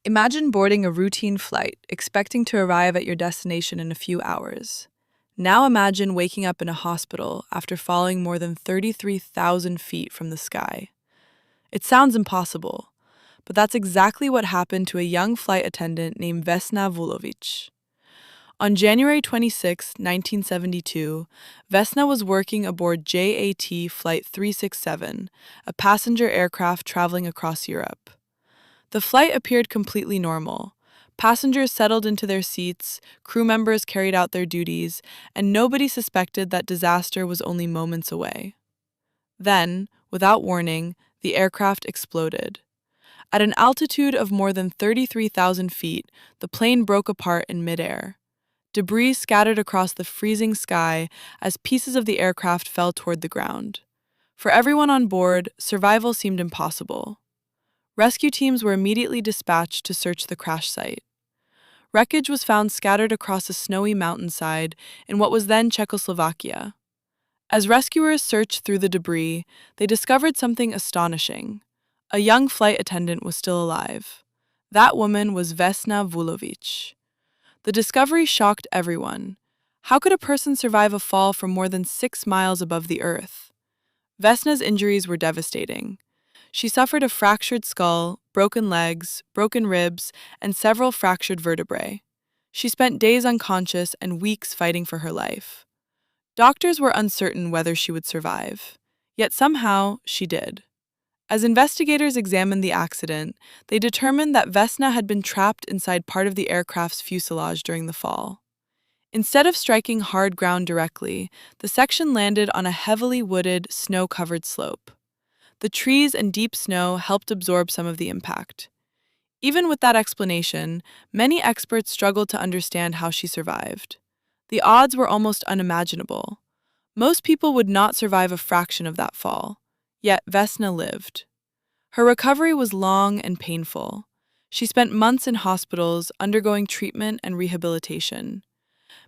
Imagine boarding a routine flight, expecting to arrive at your destination in a few hours. Now imagine waking up in a hospital after falling more than 33,000 feet from the sky. It sounds impossible, but that's exactly what happened to a young flight attendant named Vesna Vulović. On January 26, 1972, Vesna was working aboard JAT Flight 367, a passenger aircraft traveling across Europe. The flight appeared completely normal. Passengers settled into their seats, crew members carried out their duties, and nobody suspected that disaster was only moments away. Then, without warning, the aircraft exploded. At an altitude of more than 33,000 feet, the plane broke apart in midair. Debris scattered across the freezing sky as pieces of the aircraft fell toward the ground. For everyone on board, survival seemed impossible. Rescue teams were immediately dispatched to search the crash site. Wreckage was found scattered across a snowy mountainside in what was then Czechoslovakia. As rescuers searched through the debris, they discovered something astonishing. A young flight attendant was still alive. That woman was Vesna Vulović. The discovery shocked everyone. How could a person survive a fall from more than 6 miles above the earth? Vesna's injuries were devastating. She suffered a fractured skull, broken legs, broken ribs, and several fractured vertebrae. She spent days unconscious and weeks fighting for her life. Doctors were uncertain whether she would survive, yet somehow she did. As investigators examined the accident, they determined that Vesna had been trapped inside part of the aircraft's fuselage during the fall. Instead of striking hard ground directly, the section landed on a heavily wooded, snow-covered slope. The trees and deep snow helped absorb some of the impact. Even with that explanation, many experts struggled to understand how she survived. The odds were almost unimaginable. Most people would not survive a fraction of that fall, yet Vesna lived. Her recovery was long and painful. She spent months in hospitals undergoing treatment and rehabilitation.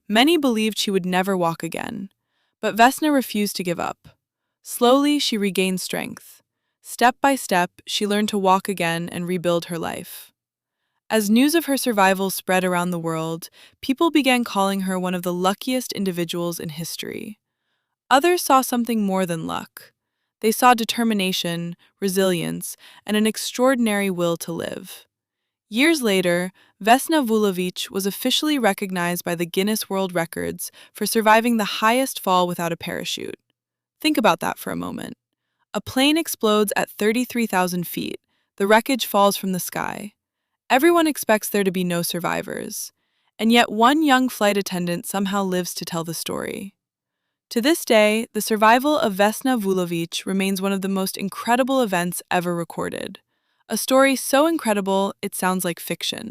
Many believed she would never walk again, but Vesna refused to give up. Slowly, she regained strength. Step by step, she learned to walk again and rebuild her life. As news of her survival spread around the world, people began calling her one of the luckiest individuals in history. Others saw something more than luck. They saw determination, resilience, and an extraordinary will to live. Years later, Vesna Vulović was officially recognized by the Guinness World Records for surviving the highest fall without a parachute. Think about that for a moment. A plane explodes at 33,000 feet. The wreckage falls from the sky. Everyone expects there to be no survivors. And yet one young flight attendant somehow lives to tell the story. To this day, the survival of Vesna Vulović remains one of the most incredible events ever recorded. A story so incredible it sounds like fiction.